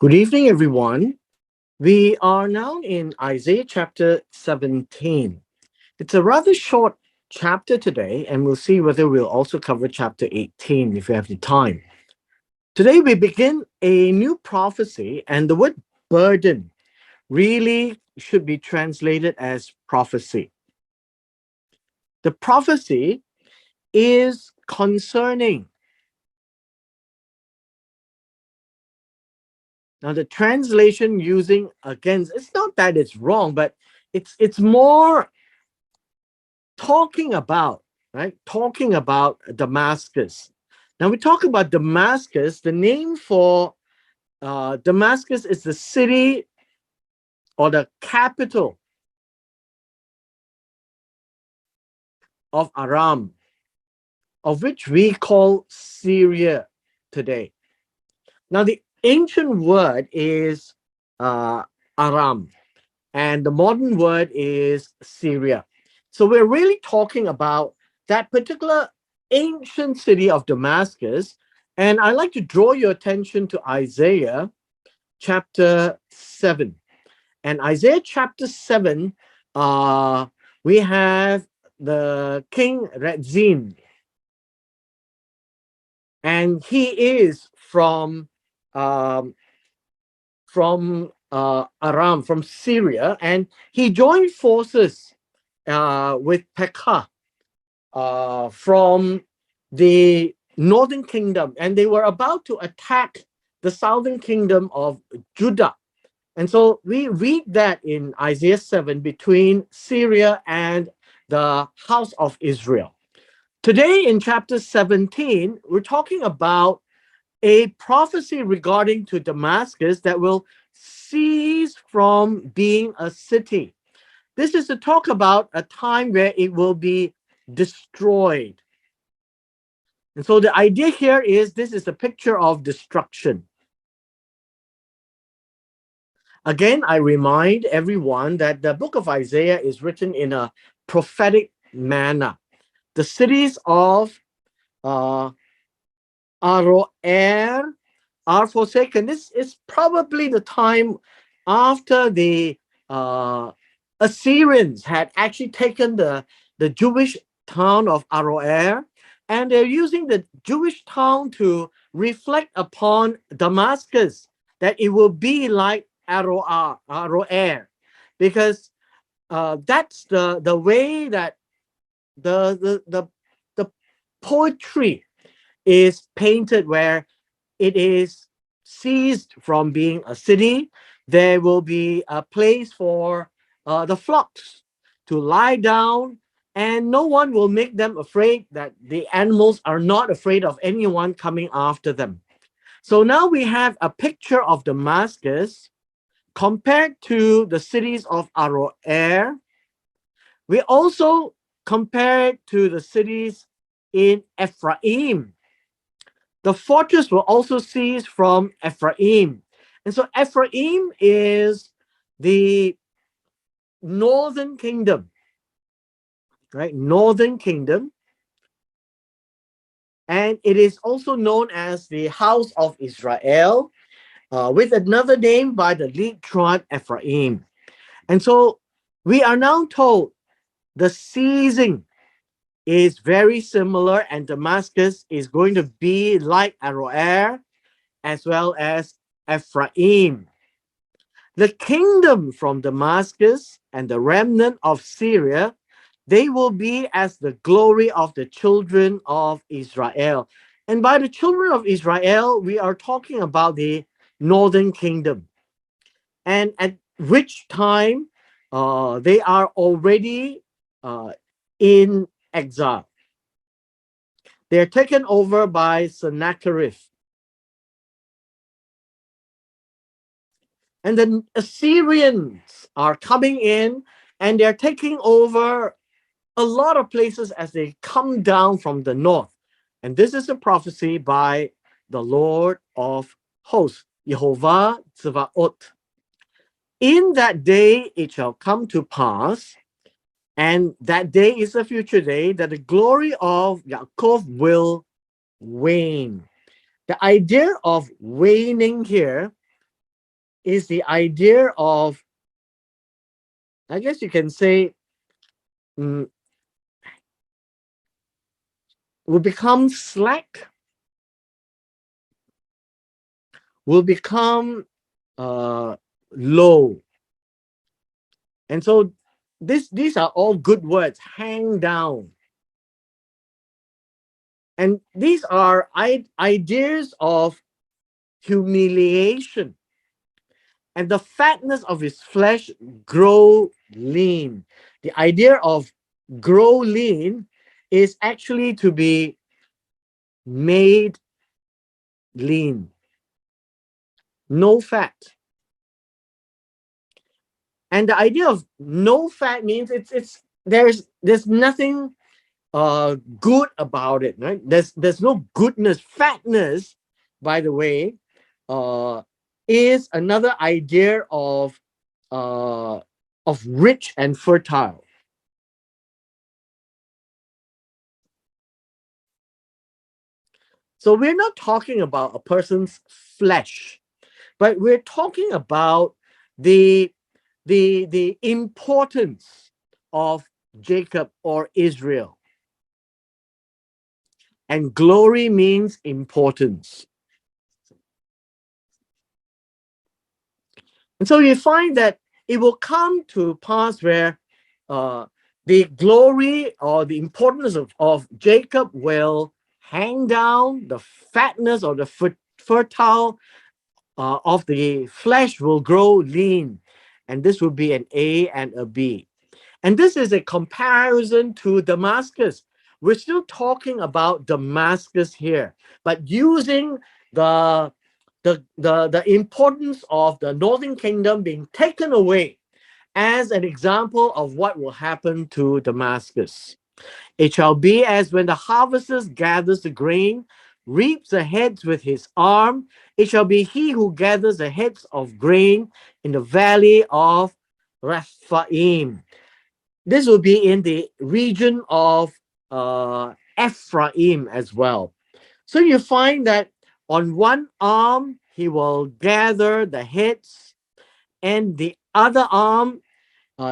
Good evening, everyone. We are now in Isaiah chapter 17. It's a rather short chapter today, and we'll see whether we'll also cover chapter 18 if we have the time. Today, we begin a new prophecy, and the word burden really should be translated as prophecy. The prophecy is concerning. Now, the translation using against, it's not that it's wrong, but it's more talking about, right? Talking about Damascus. Now we talk about Damascus. The name for Damascus is the city or the capital of Aram, of which we call Syria today. Now the ancient word is Aram, and the modern word is Syria. So we're really talking about that particular ancient city of Damascus. And I'd like to draw your attention to Isaiah chapter 7. And Isaiah chapter 7, uh, we have the king Redzin, and he is um, from Aram, from Syria, and he joined forces with Pekah from the northern kingdom, and they were about to attack the southern kingdom of Judah. And so we read that in Isaiah 7 between Syria and the house of Israel. Today in chapter 17, we're talking about a prophecy regarding to Damascus that will cease from being a city. This is to talk about a time where it will be destroyed. And so the idea here is this is a picture of destruction. Again, I remind everyone that the book of Isaiah is written in a prophetic manner. The cities of uh, Aroer are forsaken. This is probably the time after the Assyrians had actually taken the Jewish town of Aroer, and they're using the Jewish town to reflect upon Damascus, that it will be like Aroer, because that's the way that the poetry is painted, where it is ceased from being a city. There will be a place for the flocks to lie down, and no one will make them afraid, that the animals are not afraid of anyone coming after them. So now we have a picture of Damascus compared to the cities of Aroer. We also compare it to the cities in Ephraim. The fortress will also cease from Ephraim. And so Ephraim is the northern kingdom, right? Northern kingdom. And it is also known as the house of Israel, with another name by the lead tribe Ephraim. And so we are now told the seizing is very similar, and Damascus is going to be like Aroer as well as Ephraim. The kingdom from Damascus and the remnant of Syria, they will be as the glory of the children of Israel. And by the children of Israel, we are talking about the northern kingdom. And at which time they are already in exile. They're taken over by Sennacherib. And the Assyrians are coming in, and they're taking over a lot of places as they come down from the north. And this is a prophecy by the Lord of hosts, Jehovah Tzevaot. In that day it shall come to pass, and that day is a future day, that the glory of Yaakov will wane. The idea of waning here is the idea of, I guess you can say, mm, will become slack, will become low. And so these are all good words, hang down. And these are ideas of humiliation. And the fatness of his flesh grow lean. The idea of grow lean is actually to be made lean, no fat. And the idea of no fat means it's there's nothing good about it, right? There's no goodness. Fatness, by the way, uh is another idea uh of rich and fertile. So we're not talking about a person's flesh, but we're talking about the the importance of Jacob or Israel. And glory means importance. And so you find that it will come to pass where uh, the glory or the importance of Jacob will hang down, the fatness or the fertile of the flesh will grow lean. And this will be an A and a B. And this is a comparison to Damascus. We're still talking about Damascus here, but using the the importance of the northern kingdom being taken away as an example of what will happen to Damascus. It shall be as when the harvester gathers the grain, reaps the heads with his arm. It shall be he who gathers the heads of grain in the valley of Rephaim. This will be in the region of Ephraim as well. So you find that on one arm, he will gather the heads, and the other arm,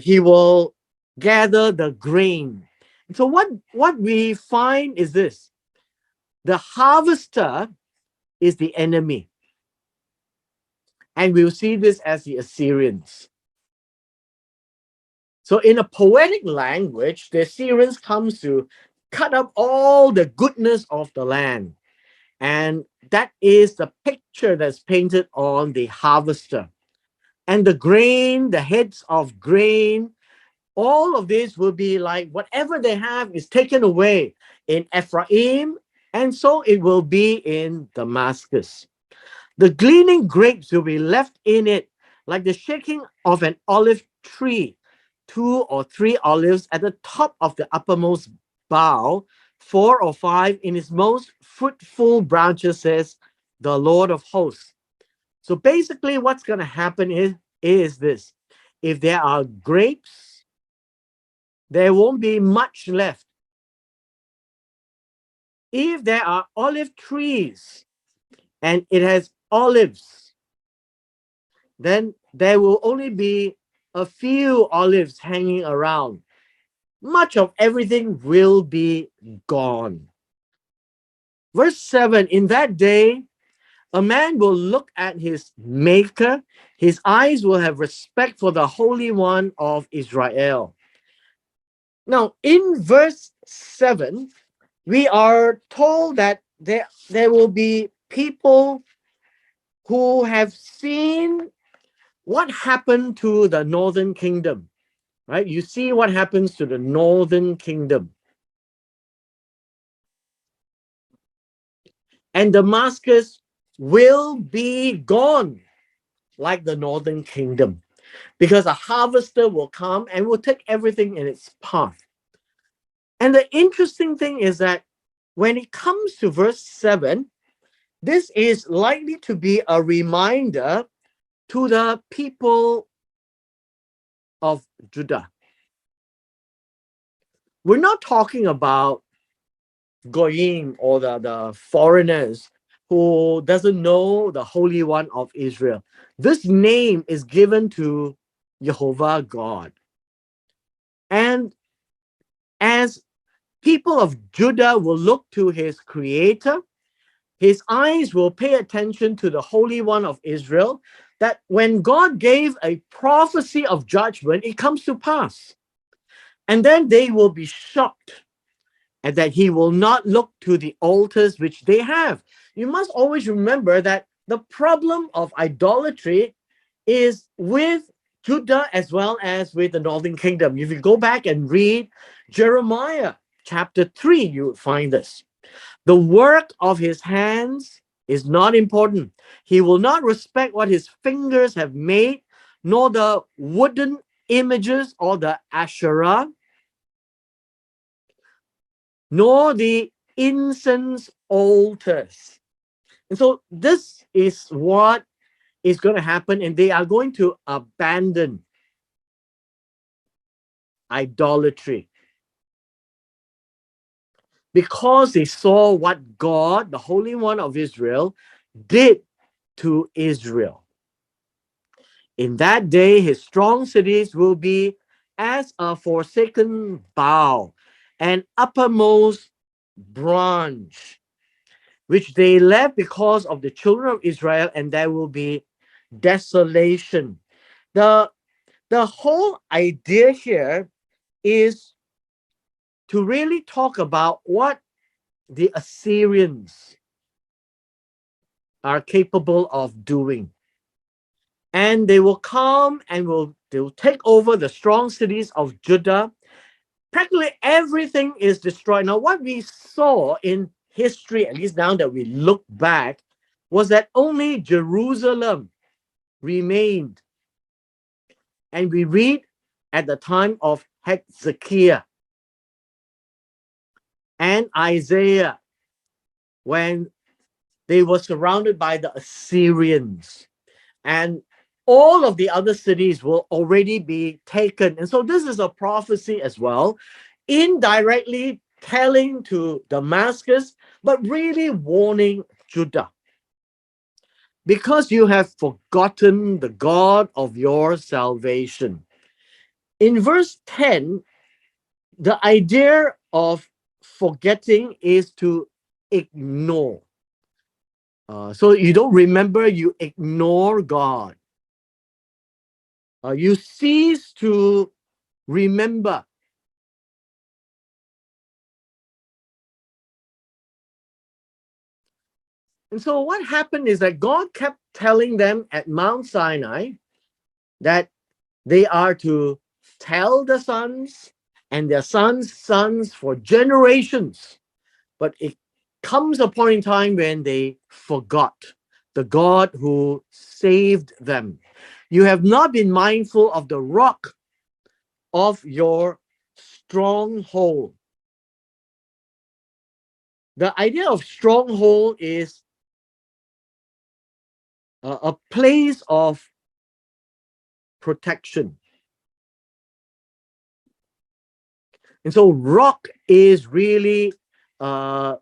he will gather the grain. So what we find is this: the harvester is the enemy, and we'll see this as the Assyrians. So in a poetic language, the Assyrians comes to cut up all the goodness of the land. And that is the picture that's painted on the harvester. And the grain, the heads of grain, all of this will be like whatever they have is taken away in Ephraim, and so it will be in Damascus. The gleaning grapes will be left in it, like the shaking of an olive tree, 2 or 3 olives at the top of the uppermost bough, 4 or 5 in its most fruitful branches, says the Lord of hosts. So basically, what's going to happen is this: if there are grapes, there won't be much left. If there are olive trees and it has olives, then there will only be a few olives hanging around. Much of everything will be gone. Verse 7: in that day, a man will look at his maker, his eyes will have respect for the Holy One of Israel. Now, in verse 7, we are told that there will be people who have seen what happened to the northern kingdom, right? You see what happens to the northern kingdom. And Damascus will be gone like the northern kingdom, because a harvester will come and will take everything in its path. And the interesting thing is that when it comes to verse 7, this is likely to be a reminder to the people of Judah. We're not talking about Goyim or the foreigners who doesn't know the Holy One of Israel. This name is given to Jehovah God. And as people of Judah will look to his creator, his eyes will pay attention to the Holy One of Israel, that when God gave a prophecy of judgment, it comes to pass. And then they will be shocked, and that he will not look to the altars which they have. You must always remember that the problem of idolatry is with Judah as well as with the northern kingdom. If you go back and read Jeremiah chapter 3, you will find this. The work of his hands is not important. He will not respect what his fingers have made, nor the wooden images or the Asherah, nor the incense altars. And so this is what is going to happen, and they are going to abandon idolatry because they saw what God, the Holy One of Israel, did to Israel. In that day, his strong cities will be as a forsaken bough, an uppermost branch, which they left because of the children of Israel, and there will be desolation. The whole idea here is to really talk about what the Assyrians are capable of doing. And they will come and they will take over the strong cities of Judah. Practically everything is destroyed. Now, what we saw in history, at least now that we look back, was that only Jerusalem remained. And we read at the time of Hezekiah and Isaiah, when they were surrounded by the Assyrians, and all of the other cities will already be taken. And so this is a prophecy as well, indirectly telling to Damascus, but really warning Judah. Because you have forgotten the God of your salvation. In verse 10, the idea of forgetting is to ignore. So you don't remember, you ignore God. You cease to remember. And so what happened is that God kept telling them at Mount Sinai that they are to tell the sons and their sons' sons for generations. But it comes a point in time when they forgot the God who saved them. You have not been mindful of the rock of your stronghold. The idea of stronghold is a place of protection. And so rock is really an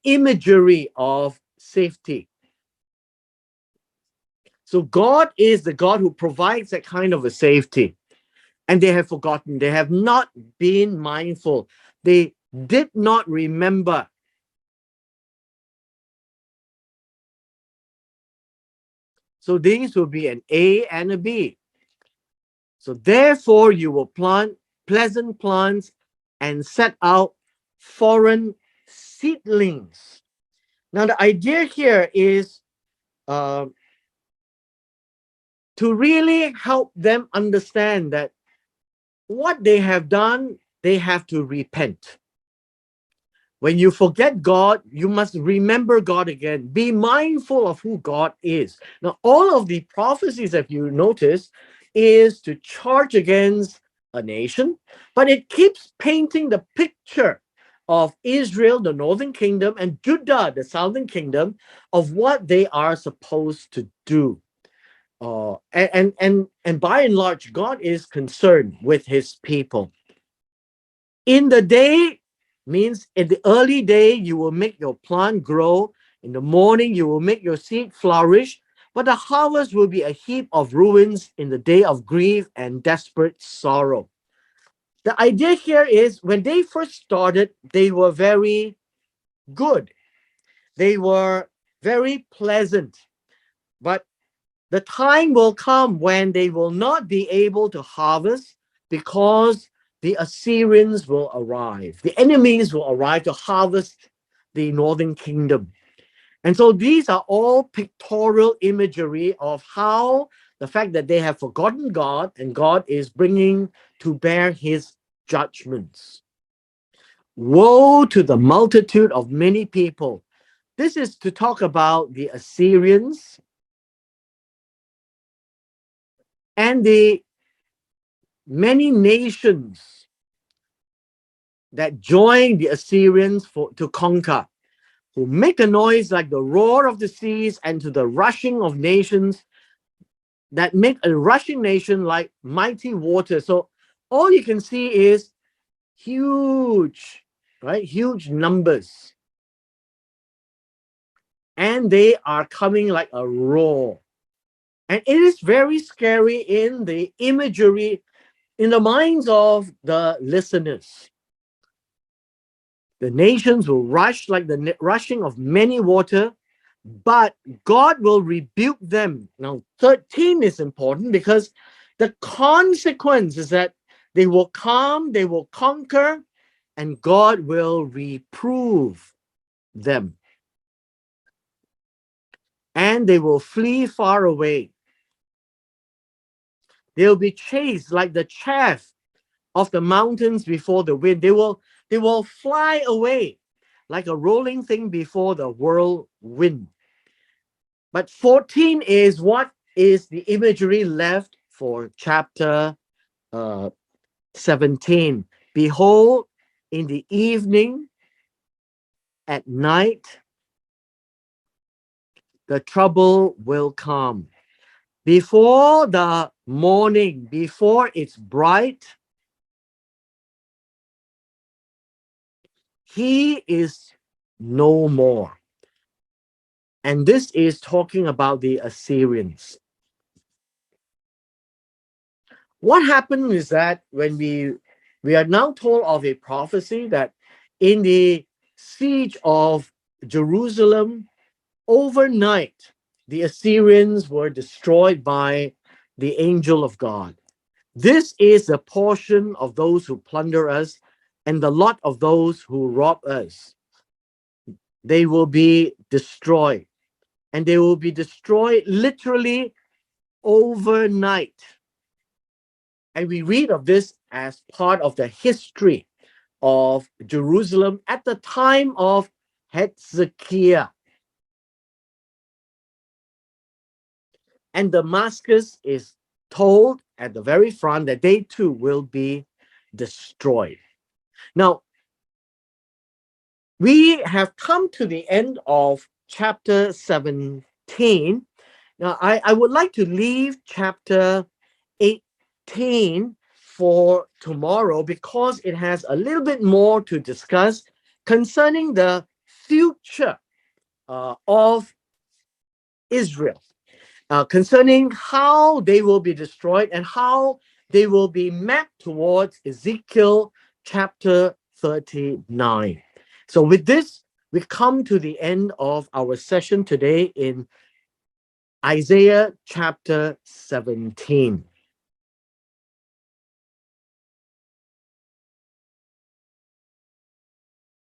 imagery of safety. So God is the God who provides that kind of a safety. And they have forgotten. They have not been mindful. They did not remember. So these will be an A and a B. So therefore you will plant pleasant plants and set out foreign seedlings. Now the idea here is to really help them understand that what they have done, they have to repent. When you forget God, you must remember God again. Be mindful of who God is. Now, all of the prophecies, if you notice, is to charge against a nation, but it keeps painting the picture of Israel, the northern kingdom, and Judah, the southern kingdom, of what they are supposed to do. And by and large, God is concerned with his people. In the day means in the early day, you will make your plant grow In the morning, you will make your seed flourish, but the harvest will be a heap of ruins in the day of grief and desperate sorrow. The idea here is when they first started, they were very good. They were very pleasant. But the time will come when they will not be able to harvest because the Assyrians will arrive. The enemies will arrive to harvest the northern kingdom. And so these are all pictorial imagery of how the fact that they have forgotten God and God is bringing to bear his judgments. Woe to the multitude of many people. This is to talk about the Assyrians and the many nations that join the Assyrians to conquer, who make a noise like the roar of the seas and to the rushing of nations, that make a rushing nation like mighty water. So all you can see is huge, right? Huge numbers. And they are coming like a roar. And it is very scary in the imagery, in the minds of the listeners. The nations will rush like the rushing of many water, but God will rebuke them. Now, 13 is important because the consequence is that they will come, they will conquer, and God will reprove them. And they will flee far away. They'll be chased like the chaff of the mountains before the wind. They will fly away like a rolling thing before the whirlwind. But 14 is what is the imagery left for chapter 17. Behold, in the evening, at night, the trouble will come. Before the morning, before it's bright, he is no more. And this is talking about the Assyrians. What happened is that when we are now told of a prophecy that in the siege of Jerusalem, overnight, the Assyrians were destroyed by the angel of God. This is the portion of those who plunder us and the lot of those who rob us. They will be destroyed, and they will be destroyed literally overnight. And we read of this as part of the history of Jerusalem at the time of Hezekiah. And Damascus is told at the very front that they too will be destroyed. Now, we have come to the end of chapter 17. Now, I would like to leave chapter 18 for tomorrow because it has a little bit more to discuss concerning the future of Israel, concerning how they will be destroyed and how they will be mapped towards Ezekiel chapter 39. So with this, we come to the end of our session today in Isaiah chapter 17.